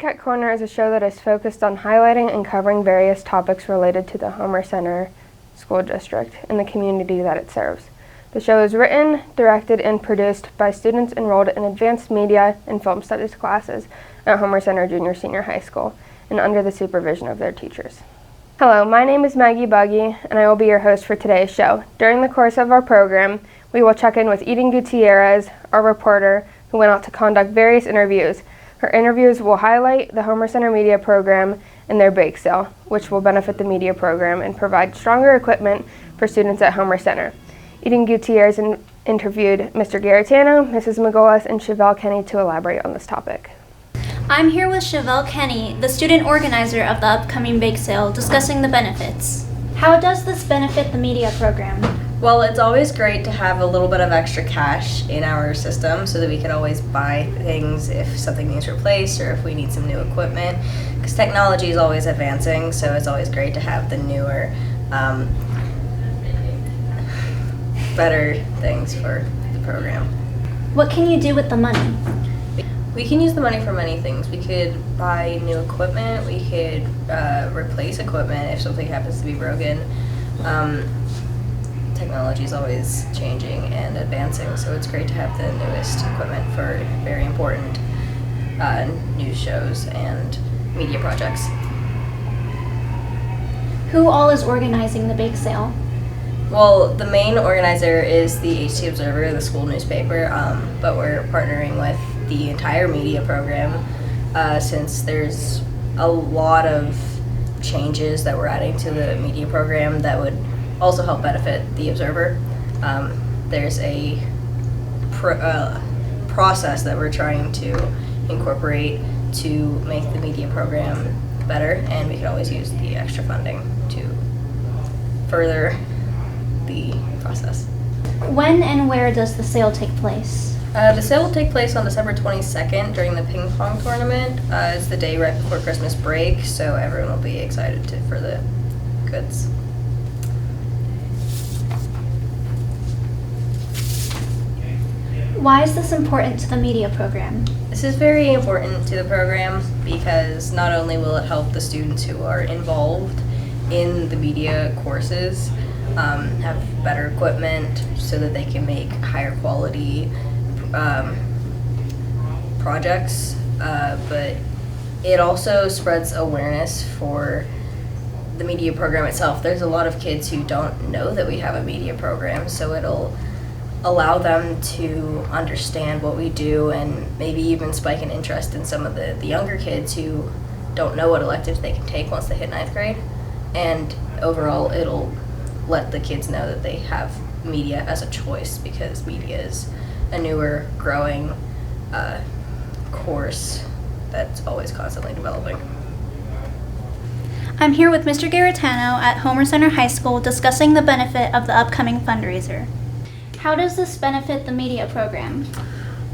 Wildcat Corner is a show that is focused on highlighting and covering various topics related to the Homer Center School District and the community that it serves. The show is written, directed, and produced by students enrolled in advanced media and film studies classes at Homer Center Junior-Senior High School and under the supervision of their teachers. Hello, my name is Maggie Buggy, and I will be your host for today's show. During the course of our program, we will check in with Eden Gutierrez, our reporter, who went out to conduct various interviews. Her interviews will highlight the Homer Center Media Program and their bake sale, which will benefit the media program and provide stronger equipment for students at Homer Center. Eden Gutierrez interviewed Mr. Garitano, Mrs. McGolis, and Chevelle Kenny to elaborate on this topic. I'm here with Chevelle Kenny, the student organizer of the upcoming bake sale, discussing the benefits. How does this benefit the media program? Well, it's always great to have a little bit of extra cash in our system so that we can always buy things if something needs replaced or if we need some new equipment, because technology is always advancing, so it's always great to have the newer, better things for the program. What can you do with the money? We can use the money for many things. We could buy new equipment, we could replace equipment if something happens to be broken. Technology is always changing and advancing, so it's great to have the newest equipment for very important news shows and media projects. Who all is organizing the bake sale? Well, the main organizer is the HC Observer, the school newspaper, but we're partnering with the entire media program since there's a lot of changes that we're adding to the media program that would also help benefit the Observer. There's a process that we're trying to incorporate to make the media program better, and we could always use the extra funding to further the process. When and where does the sale take place? The sale will take place on December 22nd during the ping pong tournament. It's the day right before Christmas break, so everyone will be excited for the goods. Why is this important to the media program? This is very important to the program because not only will it help the students who are involved in the media courses have better equipment so that they can make higher quality projects, but it also spreads awareness for the media program itself. There's a lot of kids who don't know that we have a media program, so it'll allow them to understand what we do and maybe even spike an interest in some of the younger kids who don't know what electives they can take once they hit 9th grade. And overall, it'll let the kids know that they have media as a choice, because media is a newer, growing course that's always constantly developing. I'm here with Mr. Garitano at Homer Center High School discussing the benefit of the upcoming fundraiser. How does this benefit the media program?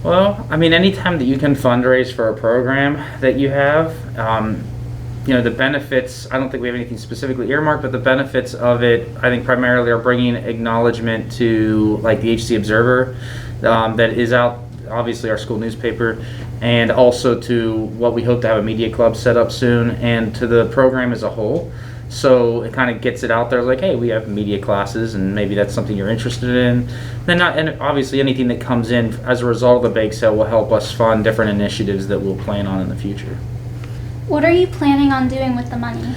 Well, I mean, anytime that you can fundraise for a program that you have, the benefits, I don't think we have anything specifically earmarked, but the benefits of it, I think primarily are bringing acknowledgement to like the HC Observer that is out, obviously our school newspaper, and also to what we hope to have a media club set up soon, and to the program as a whole. So it kind of gets it out there like, hey, we have media classes and maybe that's something you're interested in. And obviously anything that comes in as a result of the bake sale will help us fund different initiatives that we'll plan on in the future. What are you planning on doing with the money?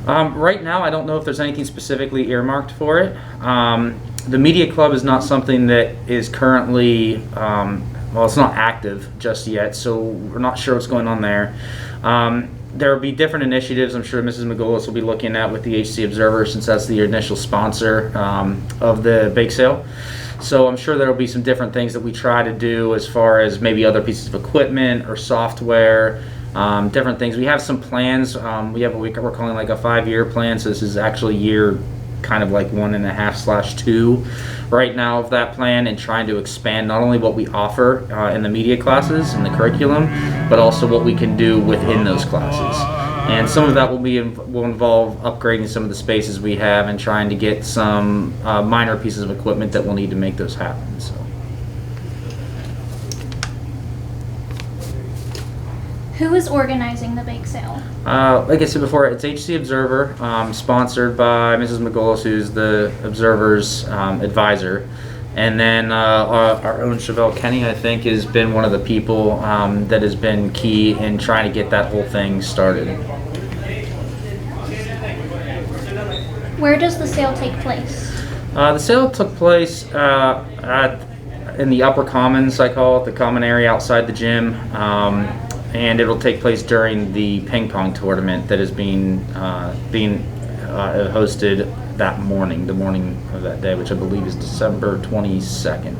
Right now, I don't know if there's anything specifically earmarked for it. The media club is not something that is currently, it's not active just yet, so we're not sure what's going on there. There will be different initiatives I'm sure Mrs. McGolis will be looking at with the HC Observer, since that's the initial sponsor of the bake sale. So I'm sure there will be some different things that we try to do as far as maybe other pieces of equipment or software, different things. We have some plans. We have what we're calling like a 5-year plan, so this is actually year kind of like 1.5/2 right now of that plan, and trying to expand not only what we offer in the media classes and the curriculum, but also what we can do within those classes. And some of that will involve upgrading some of the spaces we have and trying to get some minor pieces of equipment that we'll need to make those happen. So. Who is organizing the bake sale? Like I said before, it's HC Observer, sponsored by Mrs. McGullis, who's the Observer's advisor. And then our own Chevelle Kenny, I think, has been one of the people that has been key in trying to get that whole thing started. Where does the sale take place? The sale took place in the upper commons, I call it, the common area outside the gym. And it'll take place during the ping pong tournament that is being hosted that morning, the morning of that day, which I believe is December 22nd.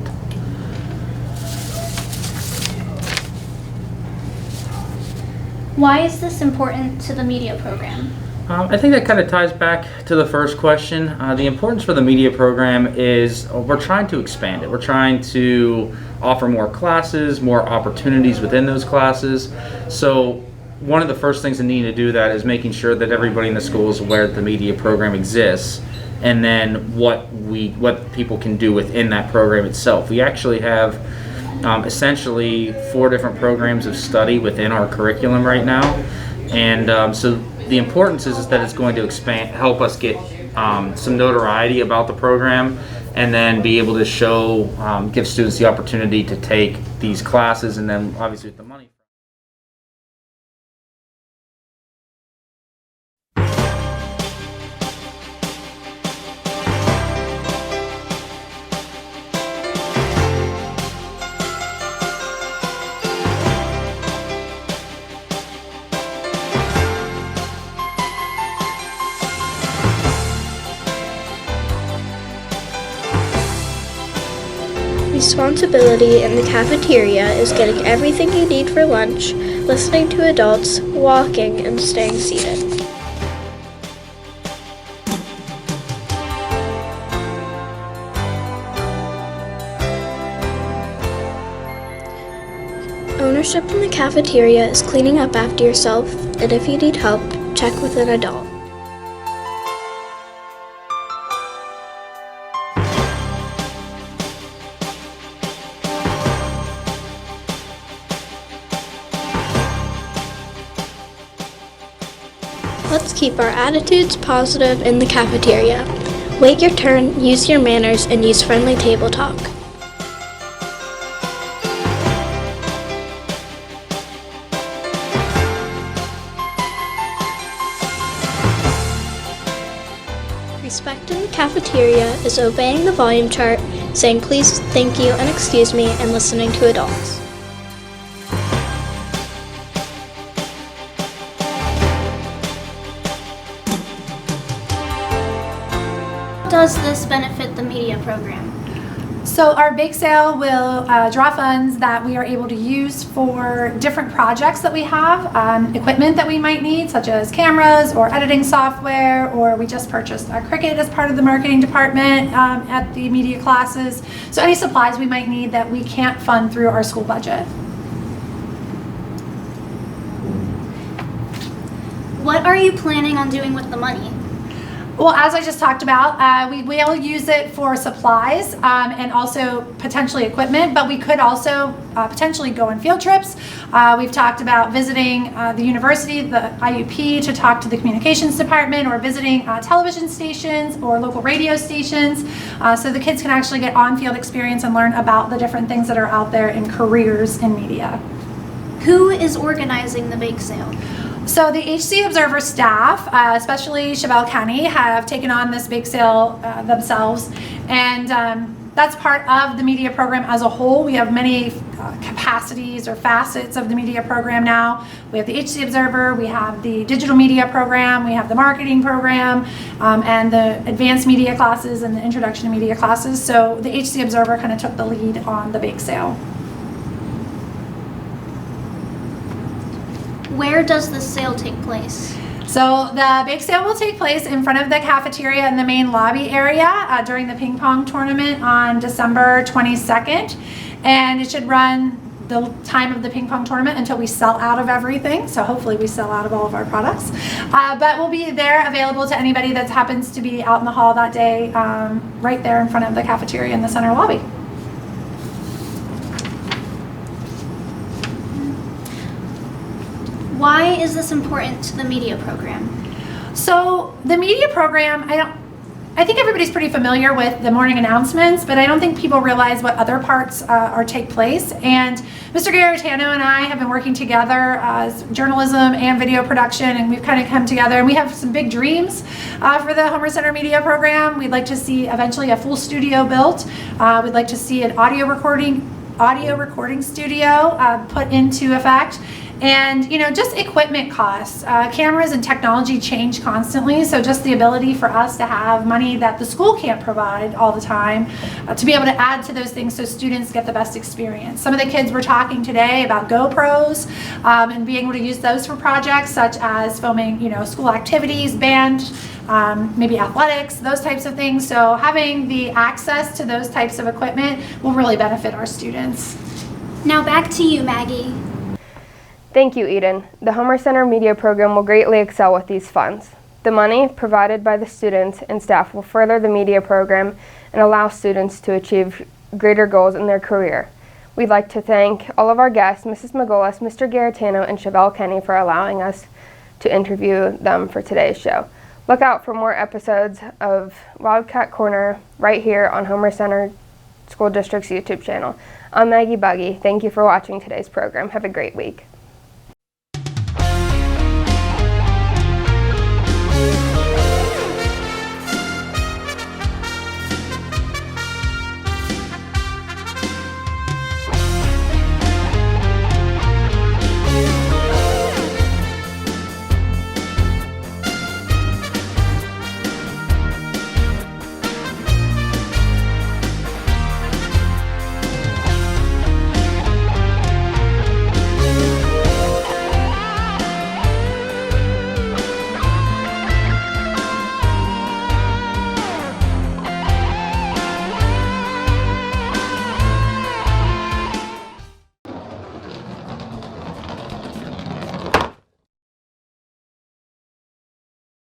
Why is this important to the media program? I think that kind of ties back to the first question. The importance for the media program is we're trying to expand it. We're trying to offer more classes, more opportunities within those classes. So one of the first things that need to do that is making sure that everybody in the school is aware that the media program exists, and then what people can do within that program itself. We actually have essentially 4 different programs of study within our curriculum right now, and so the importance is that it's going to help us get some notoriety about the program, and then be able to show, give students the opportunity to take these classes, and then obviously with the money. Responsibility in the cafeteria is getting everything you need for lunch, listening to adults, walking, and staying seated. Ownership in the cafeteria is cleaning up after yourself, and if you need help, check with an adult. Let's keep our attitudes positive in the cafeteria. Wait your turn, use your manners, and use friendly table talk. Respect in the cafeteria is obeying the volume chart, saying please, thank you, and excuse me, and listening to adults. Does this benefit the media program? So our bake sale will draw funds that we are able to use for different projects that we have, equipment that we might need, such as cameras or editing software, or we just purchased a Cricut as part of the marketing department at the media classes. So any supplies we might need that we can't fund through our school budget. What are you planning on doing with the money? Well, as I just talked about, we will use it for supplies and also potentially equipment, but we could also potentially go on field trips. We've talked about visiting the university, the IUP, to talk to the communications department, or visiting television stations or local radio stations, so the kids can actually get on-field experience and learn about the different things that are out there in careers in media. Who is organizing the bake sale? So the HC Observer staff, especially Chevelle County, have taken on this bake sale themselves, and that's part of the media program as a whole. We have many capacities or facets of the media program now. We have the HC Observer, we have the digital media program, we have the marketing program, and the advanced media classes and the introduction to media classes. So the HC Observer kind of took the lead on the bake sale. Where does the sale take place? So the bake sale will take place in front of the cafeteria in the main lobby area during the ping pong tournament on December 22nd. And it should run the time of the ping pong tournament until we sell out of everything. So hopefully we sell out of all of our products. But we'll be there available to anybody that happens to be out in the hall that day, right there in front of the cafeteria in the center lobby. Why is this important to the media program? So the media program, I think everybody's pretty familiar with the morning announcements, but I don't think people realize what other parts take place. And Mr. Garetano and I have been working together as journalism and video production, and we've kind of come together, and we have some big dreams for the Homer Center media program. We'd like to see eventually a full studio built. We'd like to see an audio recording studio put into effect. And just equipment costs. Cameras and technology change constantly, so just the ability for us to have money that the school can't provide all the time, to be able to add to those things so students get the best experience. Some of the kids were talking today about GoPros and being able to use those for projects such as filming school activities, band, maybe athletics, those types of things. So having the access to those types of equipment will really benefit our students. Now back to you, Maggie. Thank you, Eden. The Homer Center Media Program will greatly excel with these funds. The money provided by the students and staff will further the media program and allow students to achieve greater goals in their career. We'd like to thank all of our guests, Mrs. Magolas, Mr. Garetano, and Chevelle Kenny for allowing us to interview them for today's show. Look out for more episodes of Wildcat Corner right here on Homer Center School District's YouTube channel. I'm Maggie Buggy. Thank you for watching today's program. Have a great week.